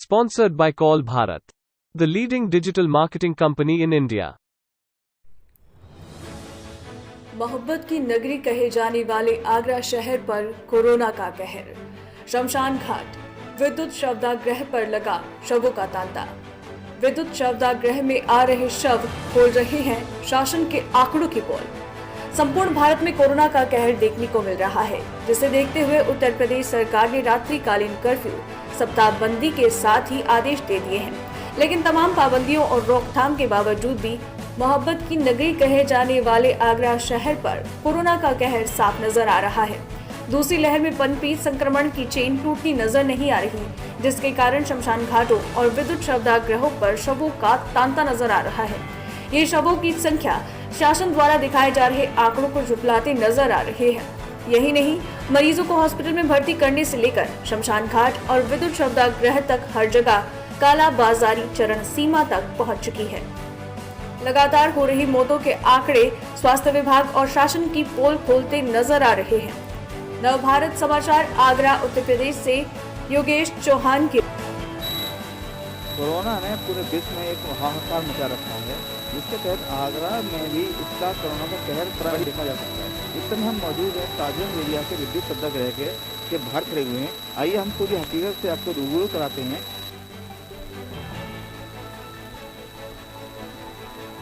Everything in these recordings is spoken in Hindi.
Sponsored by Call Bharat, the leading digital marketing company in India. मोहब्बत की नगरी कहे जाने वाले आगरा शहर पर कोरोना का कहर। शमशान घाट, विद्युत शवदाह पर लगा शवों का तांता। विद्युत शवदाह में आ रहे शव खोल रहे हैं शासन के आंकड़ों की पोल। संपूर्ण भारत में कोरोना का कहर देखने को मिल रहा है, जिसे देखते हुए उत्तर प्रदेश सरकार ने रात्रिकालीन कर्फ्यू, सप्ताहबंदी के साथ ही आदेश दे दिए हैं। लेकिन तमाम पाबंदियों और रोकथाम के बावजूद भी मोहब्बत की नगरी कहे जाने वाले आगरा शहर पर कोरोना का कहर साफ नजर आ रहा है। दूसरी लहर में पनपी संक्रमण की चेन टूटती नजर नहीं आ रही, जिसके कारण शमशान घाटों और विद्युत शवदाह पर शवों का तांता नजर आ रहा है। ये शवों की संख्या शासन द्वारा दिखाए जा रहे आंकड़ों को झुठलाते नजर आ रहे हैं। यही नहीं, मरीजों को हॉस्पिटल में भर्ती करने से लेकर शमशान घाट और विद्युत शवदाह तक हर जगह काला बाजारी चरण सीमा तक पहुंच चुकी है। लगातार हो रही मौतों के आंकड़े स्वास्थ्य विभाग और शासन की पोल खोलते नजर आ रहे हैं। नवभारत समाचार आगरा उत्तर प्रदेश से योगेश चौहान की। कोरोना ने पूरे विश्व में एक हाहाकार मचा रखा है, जिसके तहत आगरा में भी इसका कोरोना का कहर प्रारंभ देखा जा सकता है। इस समय हम मौजूद हैं ताजगंज एरिया के विद्युत शवदाह के बाहर खड़े हुए हैं। आइए हम पूरी हकीकत से आपको रूबरू कराते हैं।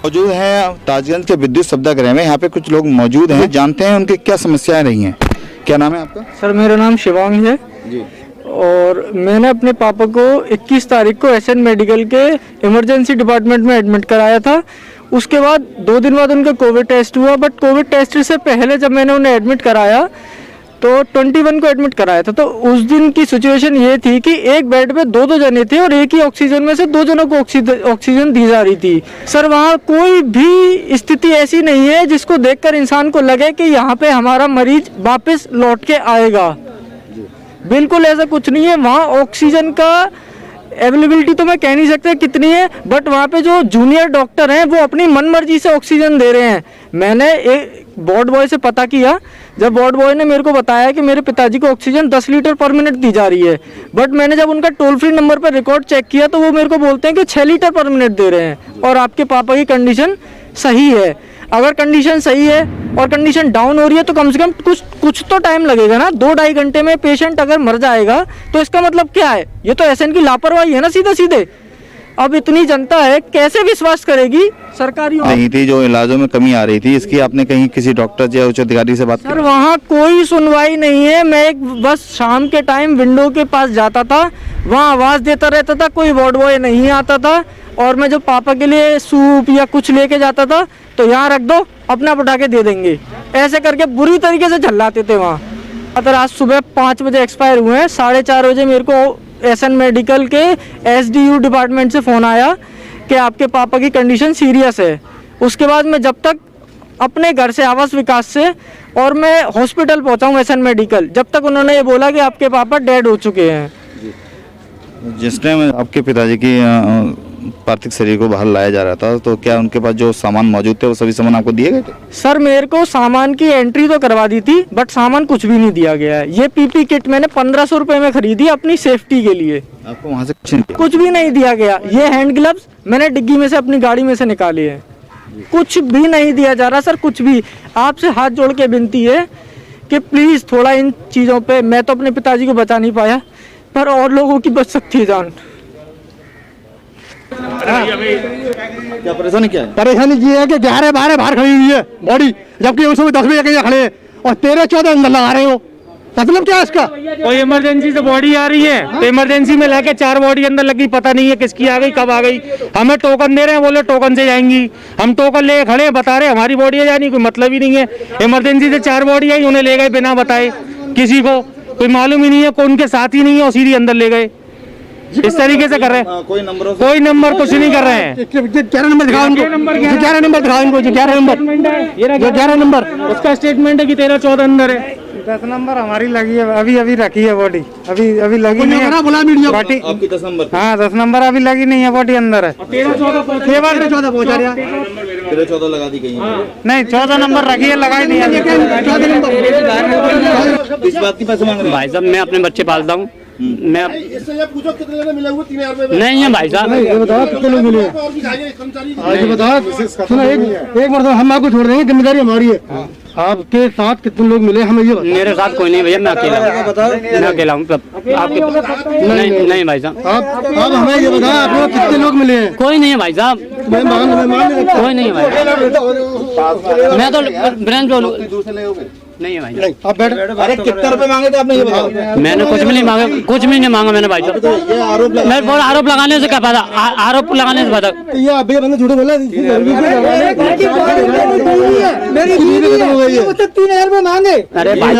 मौजूद हैं ताजगंज के विद्युत शवदाह में। यहाँ पे कुछ लोग मौजूद हैं, जानते हैं उनकी क्या समस्याएं रही हैं। क्या नाम है आपका? सर, मेरा नाम शिवांग है जी। और मैंने अपने पापा को 21 तारीख को एसएन मेडिकल के इमरजेंसी डिपार्टमेंट में एडमिट कराया था। उसके बाद 2 दिन बाद उनका कोविड टेस्ट हुआ, बट कोविड टेस्ट से पहले जब मैंने उन्हें एडमिट कराया तो 21 को एडमिट कराया था। तो उस दिन की सिचुएशन ये थी कि एक बेड पे 2 जने थे और एक ही ऑक्सीजन में से 2 जनों को ऑक्सीजन दी जा रही थी। सर, वहाँ कोई भी स्थिति ऐसी नहीं है जिसको देखकर इंसान को लगे कि यहाँ पे हमारा मरीज वापस लौट के आएगा। बिल्कुल ऐसा कुछ नहीं है। वहाँ ऑक्सीजन का अवेलेबिलिटी तो मैं कह नहीं सकता कितनी है, बट वहाँ पे जो जूनियर डॉक्टर हैं वो अपनी मनमर्जी से ऑक्सीजन दे रहे हैं। मैंने एक वार्ड बॉय से पता किया, जब वार्ड बॉय ने मेरे को बताया कि मेरे पिताजी को ऑक्सीजन 10 लीटर पर मिनट दी जा रही है, बट मैंने जब उनका टोल फ्री नंबर पर रिकॉर्ड चेक किया तो वो मेरे को बोलते हैं कि 6 लीटर पर मिनट दे रहे हैं और आपके पापा की कंडीशन सही है। अगर कंडीशन सही है और कंडीशन डाउन हो रही है तो कम से कम कुछ तो टाइम लगेगा ना। 2-2.5 घंटे में पेशेंट अगर मर जाएगा तो इसका मतलब क्या है? ये तो एसएन की लापरवाही है ना सीधे सीधे। अब इतनी जनता है, कैसे विश्वास करेगी सरकारी? नहीं थी जो इलाजों में कमी आ रही थी, इसकी आपने कहीं किसी डॉक्टर या उच्च अधिकारी से बात की? सर, वहाँ कोई सुनवाई नहीं है। मैं एक बस शाम के टाइम विंडो के पास जाता था, वहाँ आवाज़ देता रहता था, कोई वार्ड बॉय नहीं आता था। और मैं जब पापा के लिए सूप या कुछ लेके जाता था तो यहाँ रख दो, अपना उठा के दे देंगे, ऐसे करके बुरी तरीके से झल्लाते थे वहाँ। अगर आज सुबह 5 बजे एक्सपायर हुए हैं, 4:30 बजे मेरे को एसएन मेडिकल के एसडीयू डिपार्टमेंट से फ़ोन आया कि आपके पापा की कंडीशन सीरियस है। उसके बाद मैं जब तक अपने घर से आवास विकास से और मैं हॉस्पिटल पहुँचा हूँ एसएन मेडिकल, जब तक उन्होंने ये बोला कि आपके पापा डेड हो चुके हैं। जिस टाइम आपके पिताजी की पार्थिव शरीर को बाहर लाया जा रहा था तो क्या उनके पास जो सामान मौजूद थे वो सभी सामान आपको दिए गए थे? सर, मेरे को सामान की एंट्री तो करवा दी थी, बट सामान कुछ भी नहीं दिया गया है। ये पीपी किट मैंने 1500 रुपए में खरीदी अपनी सेफ्टी के लिए। आपको वहाँ से कुछ भी नहीं दिया गया। ये हैंड ग्लव्स मैंने डिग्गी में से अपनी गाड़ी में से निकाले हैं। कुछ भी नहीं दिया जा रहा सर, कुछ भी। आपसे हाथ जोड़ के विनती है कि प्लीज थोड़ा इन चीजों पे, मैं तो अपने पिताजी को बचा नहीं पाया पर और लोगों की बच सकती है जान। क्या परेशानी क्या है? परेशानी ये है कि 11-12 बाहर खड़ी हुई है बॉडी, जबकि उस समय 10 बजे के खड़े हैं और 13-14 अंदर लगा रहे हो। मतलब क्या है इसका? कोई इमरजेंसी से बॉडी आ रही है तो इमरजेंसी में लेके 4 बॉडी अंदर लगी, पता नहीं है किसकी आ गई, कब आ गई। हमें टोकन दे रहे हैं, बोले टोकन से जाएंगी। हम टोकन ले खड़े हैं, बता रहे हमारी बॉडी है जानी, कोई मतलब ही नहीं है। इमरजेंसी से 4 बॉडी आई, उन्हें ले गए बिना बताए, किसी को कोई मालूम ही नहीं है, कोई उनके साथ ही नहीं है और सीधी अंदर ले गए। इस तरीके से कर रहे हैं। कोई नंबर कुछ नहीं कर रहे हैं। 11 नंबर दिखाओ उनको, 11 नंबर दिखाओ इनको, 11 नंबर उसका स्टेटमेंट है कि 13-14 अंदर है। 10 नंबर हमारी लगी है, अभी रखी है बॉडी, अभी लगी नहीं है बॉडी। आपकी 10 नंबर? हाँ, 10 नंबर अभी लगी नहीं है, बॉडी अंदर है। 13-14 पहुँचा रहा, 13-14 लगा दी गई है। नहीं, 14 नंबर रखी है, लगाई नहीं है। इस बात की पैसे मांग रहे हैं? भाई साहब, मैं अपने बच्चे पालता हूँ, मैं इससे ये पूछो कितने लोग मिले हुए 3000 रुपए नहीं है भाई साहब। ये बताओ कितने लोग मिले और भी खाएंगे कर्मचारी। ये बताओ सुनो एक मरतबा हम आपको छोड़ देंगे, जिम्मेदारी हमारी है। आपके साथ कितने लोग मिले हमें ये बताओ। मेरे साथ कोई नहीं भैया, मैं अकेला हूँ, मैं अकेला हूँ। आपके नहीं भाई साहब, आप हमें ये बताओ आप लोग कितने लोग मिले हैं। कोई नहीं है भाई साहब, कोई नहीं है भाई। मैं तो ब्रांच नहीं है भाई साहब। आप बैठ। अरे कितने रुपए मांगे थे आपने ये बताओ। मैंने कुछ भी नहीं मांगा, कुछ भी नहीं मांगा मैंने भाई साहब। ये आरोप मैं बोल आरोप लगाने से क्या फायदा, आरोप लगाने से फायदा। ये आप भी बंदा झूठ बोला। मेरी बीवी खत्म हो गई है। 3000 रुपए मांगे। अरे भाई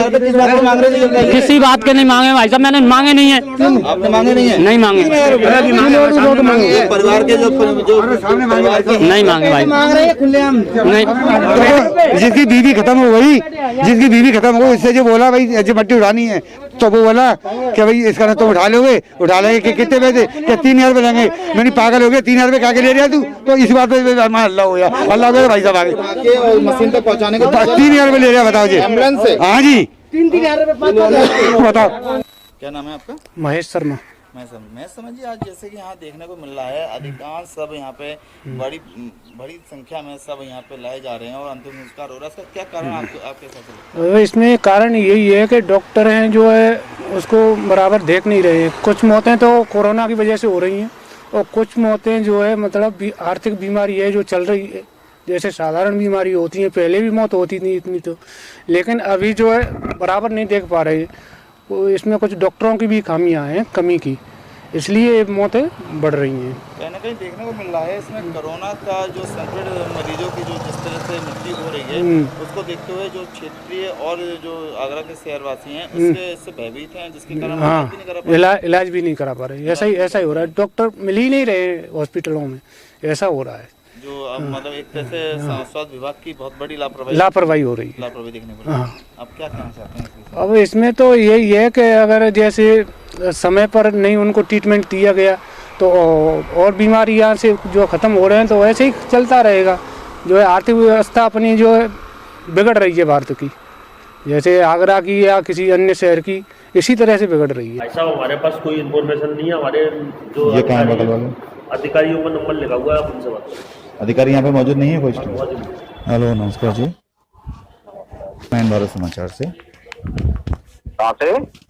मांग रहे थे किसी बात के नहीं मांगे भाई साहब, मैंने मांगे नहीं है। आपने मांगे नहीं है। नहीं मांगे, परिवार के जो नहीं मांगे भाई, मांग रहे हैं खुलेआम। नहीं। जिसकी बीवी खत्म हो गई, जिसकी बीवी खत्म हो गई, इससे जो बोला भाई जो मट्टी उठानी है, तो वो बोला कि भाई इसका ना तुम उठा लोगे, उठा लेंगे कि कितने पैसे, क्या 3000 रुपए लेंगे। मैंने पागल हो गया, 3000 रुपए क्या के ले रहा तू। तो इस बात पे अल्लाह हो गया, अल्लाह हो गया भाई साहब आगे मशीन तक पहुंचाने का 3000 रुपए ले रहा, बताओ जी। एम्बुलेंस से? हाँ जी 3-3 रुपए बताओ। क्या नाम है आपका? महेश शर्मा। मैं समझिए आज जैसे कि यहाँ देखने को मिल रहा है अधिकांश सब यहाँ पे बड़ी संख्या में सब यहाँ पे लाए जा रहे हैं और अंतिम संस्कार हो रहा है। इसका क्या कारण आपके साथ? इसमें कारण यही है कि डॉक्टर हैं जो है उसको बराबर देख नहीं रहे। कुछ मौतें तो कोरोना की वजह से हो रही हैं और कुछ मौतें जो है मतलब आर्थिक बीमारी है जो चल रही है। जैसे साधारण बीमारी होती है, पहले भी मौत होती थी इतनी तो, लेकिन अभी जो है बराबर नहीं देख पा रहे। वो इसमें कुछ डॉक्टरों की भी खामियां हैं, कमी की, इसलिए मौतें बढ़ रही हैं। कहीं ना कहीं देखने को मिल रहा है इसमें कोरोना का जो संक्रमित मरीजों की जो जिस तरह से मृत्यु हो रही है उसको देखते हुए जो क्षेत्रीय और जो आगरा के शहरवासी हैं उसके इससे भयभीत हैं, जिसके कारण हाँ, इलाज भी नहीं करा पा रहे। ऐसा ही हो रहा है, डॉक्टर मिल ही नहीं रहे हॉस्पिटलों में, ऐसा हो रहा है। जो अब मतलब एक तरह से स्वास्थ्य विभाग की बहुत बड़ी लापरवाही हो रही है। लापरवाही देखने को। हाँ। अब क्या कहना चाहते हैं? अब इसमें तो यही है कि अगर जैसे समय पर नहीं उनको ट्रीटमेंट दिया गया तो और बीमारी यहाँ से जो ख़त्म हो रहे हैं तो ऐसे ही चलता रहेगा। जो है आर्थिक व्यवस्था अपनी जो है बिगड़ रही है भारत की, जैसे आगरा की या किसी अन्य शहर की, इसी तरह से बिगड़ रही है। ऐसा हमारे पास कोई इन्फॉर्मेशन नहीं है। हमारे जो अधिकारियों का नंबर लिखा हुआ है, आप उनसे बात करें। अधिकारी यहाँ पे मौजूद नहीं है कोई? हेलो नमस्कार जी, 9 भारत समाचार से।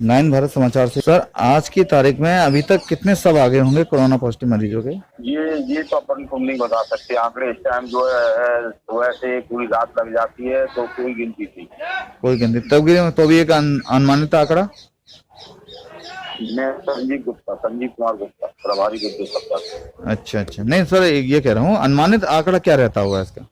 9 भारत समाचार से। सर आज की तारीख में अभी तक कितने सब आगे होंगे कोरोना पॉजिटिव मरीजों के? ये तो अपन को नहीं बता सकते आंकड़े। इस टाइम जो है सुबह से पूरी रात लग जाती है तो कोई गिनती थी, कोई गिनती तो भी एक अनुमानित आंकड़ा। मैं संजीव कुमार गुप्ता, प्रभारी विद्युत सप्ताह। अच्छा, नहीं सर ये कह रहा हूँ अनुमानित आंकड़ा क्या रहता होगा इसका?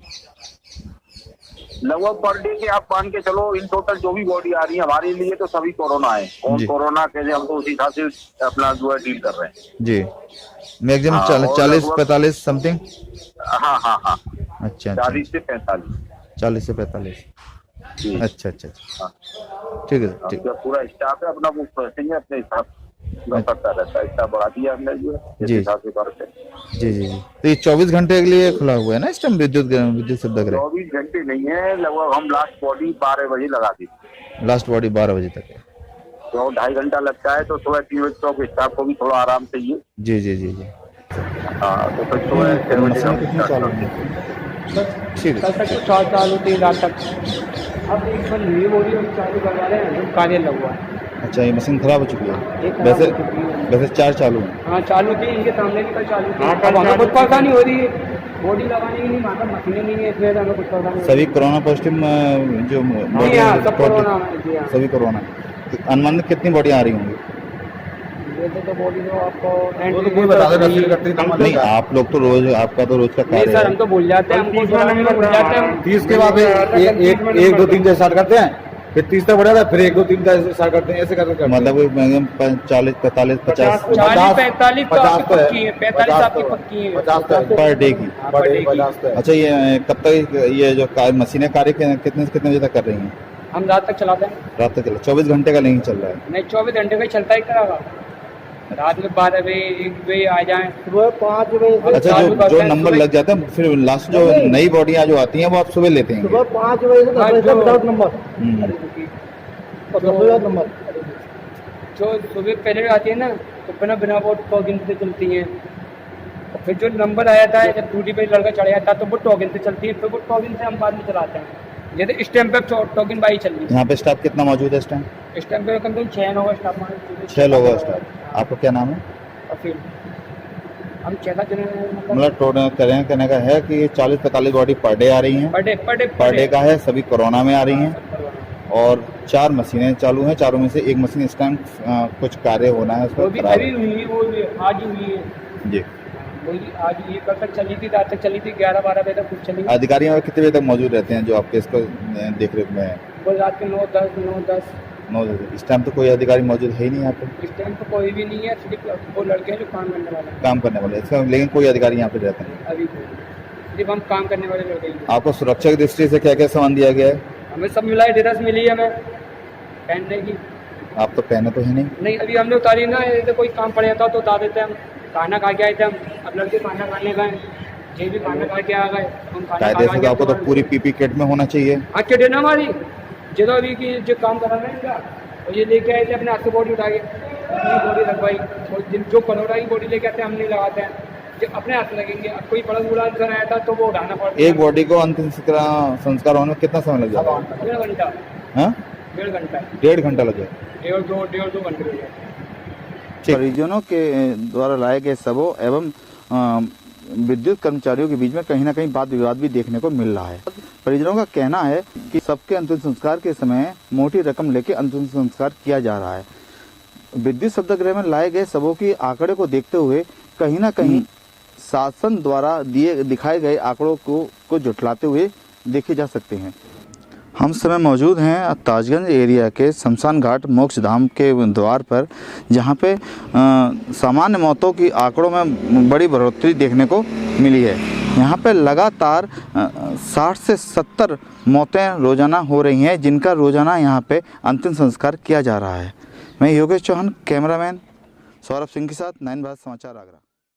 लगभग पर डे के आप मान के चलो इन टोटल जो भी बॉडी आ रही है हमारे लिए तो सभी कोरोना है और कोरोना के हम तो उसी हिसाब से अपना जो है डील कर रहे हैं जी। Maximum 40-45 something. हाँ। अच्छा 40 से 45। अच्छा ठीक है। पूरा स्टाफ है अपना वो प्रोसेसिंग है अपने हिसाब करता रहता है। स्टाफ बढ़ा दिया हमने जो है हिसाब से करते हैं। जी। तो ये 24 घंटे के लिए खुला हुआ है ना इस टाइम विद्युत सुविधा? 24 घंटे नहीं है, लगभग हम लास्ट बॉडी 12 बजे लगा दी। लास्ट बॉडी 12 बजे तक है तो 2.5 घंटा लगता है तो सुबह 3 बजे तक स्टाफ को भी थोड़ा आराम चाहिए। जी। हाँ तो फिर सुबह 6 बजे ठीक है। चालू थी रात तक, अब एक बार ये बोली हम चालू करवा रहे हैं, कार्य लगवा। अच्छा ये मशीन खराब हो चुकी है? वैसे 4 चालू है। हाँ चालू थी, इनके सामने भी चालू थी। अब हमें कुछ परेशानी हो रही है, बॉडी लगाने की नहीं, वहाँ पर मशीनें नहीं है, इसलिए हमें कुछ परेशानी। सभी कोरोना पॉजिटिव जो सभी कोरोना। अनुमानित कितनी बॉडी आ रही होंगी? तो बॉडी जो आपको नहीं, आप लोग तो रोज, आपका तो रोज का कार्य है। सर हम तो भूल जाते हैं, हमको 30 के बाद 1 2 3 स्टार्ट करते हैं, फिर 30 तक बढ़ा था, फिर 1 2 3 स्टार्ट करते हैं, ऐसे करते हैं। मतलब 40 45 50 पर डे की। अच्छा ये कब तक ये जो मशीनें कार्य कितने बजे तक कर रही हैं? हम रात तक चलाते हैं। रात तक 24 घंटे का नहीं चल रहा है? नहीं 24 घंटे का चलता ही करेगा। रात में 12 बजे 1 बजे आ जाए, सुबह 5 बजे। अच्छा जो नंबर लग जाता है फिर लास्ट जो नई बॉडियां जो आती हैं वो आप सुबह लेते हैं? सुबह 5 बजे से 10 बजे तक विदाउट नंबर। जो सुबह पहले आती है ना तो बिना वो टोकन से चलती हैं, और फिर जो नंबर आ जाता है जब ड्यूटी पे लड़का चढ़ जाता है तो वो टोकन से चलती है, फिर वो टोकन से हम बाद में चलाते हैं। जैसे इस टाइम पे टोकन बाई चल रही है। यहाँ पे स्टाफ कितना मौजूद है इस टाइम? इस टाइम पे कम से कम 6 लोग स्टाफ, 6 लोग स्टाफ। आपका क्या नाम है? और फिर हम 6 जने मतलब टोटल कहने का है कि 40-45 बॉडी पर डे आ रही हैं, पर डे का है, सभी कोरोना में आ रही हैं और 4 मशीनें चालू हैं, चारों में से एक मशीन इस टाइम कुछ कार्य होना है उसको खराब हुई, वो आज ही हुई है जी। वही आज ये कल तक चली थी, रात तक चली थी, 11-12 बजे तक कुछ चली। अधिकारी यहाँ कितने बजे तक मौजूद रहते हैं जो आपके इसको देख रेख में है? वो रात के 9-10 इस टाइम तो कोई अधिकारी मौजूद है ही नहीं यहाँ पे? इस टाइम तो कोई भी नहीं है, सिर्फ वो लड़के हैं जो काम करने वाले इसका लेकिन कोई अधिकारी यहाँ पे रहते हैं अभी सिर्फ हम काम करने वाले लड़के हैं। आपको सुरक्षा की दृष्टि से क्या क्या सामान दिया गया है? हमें सब मिला है, ड्रेस मिली है हमें पहनने की। आप तो पहने तो है नहीं? अभी हमने उतारी ना, जैसे कोई काम पड़ जाता तो उतार देते हैं हम। खाना खा के आए थे हम, अब लड़के खाना खाने गए, ये भी खाना खा के आ गए, हम कायदे से आपको तो पूरी पीपी किट में होना चाहिए। हाँ किट है ना हमारी, जो अभी की जो काम कर रहे हैं और ये लेके आए थे अपने हाथ से बॉडी उठा के, बॉडी लगवाई, और जो करोड़ा की बॉडी लेके आते हैं हम नहीं लगाते हैं, जो अपने हाथ लगेंगे। अब कोई बड़ा बूढ़ा अंसर आया था तो वो उठाना पड़ता है। एक बॉडी को अंतिम संस्कार होने में कितना समय लग जाएगा? 1.5 घंटा। हाँ 1.5 घंटा। 1.5 घंटा लग जाएगा। 1.5-2 घंटे लग जाएगा। परिजनों के द्वारा लाए गए शवों एवं विद्युत कर्मचारियों के बीच में कहीं न कहीं वाद विवाद भी देखने को मिल रहा है। परिजनों का कहना है कि सबके अंतिम संस्कार के समय मोटी रकम लेके अंतिम संस्कार किया जा रहा है। विद्युत शवदगृह में लाए गए शवों की आंकड़े को देखते हुए कहीं न कहीं शासन द्वारा दिखाए गए आंकड़ों को जुटलाते हुए देखे जा सकते हैं। हम समय मौजूद हैं ताजगंज एरिया के शमशान घाट मोक्ष धाम के द्वार पर, जहां पे सामान्य मौतों की आंकड़ों में बड़ी बढ़ोतरी देखने को मिली है। यहां पे लगातार 60 से 70 मौतें रोजाना हो रही हैं, जिनका रोजाना यहां पे अंतिम संस्कार किया जा रहा है। मैं योगेश चौहान, कैमरामैन सौरभ सिंह के साथ 9 भारत समाचार आगरा।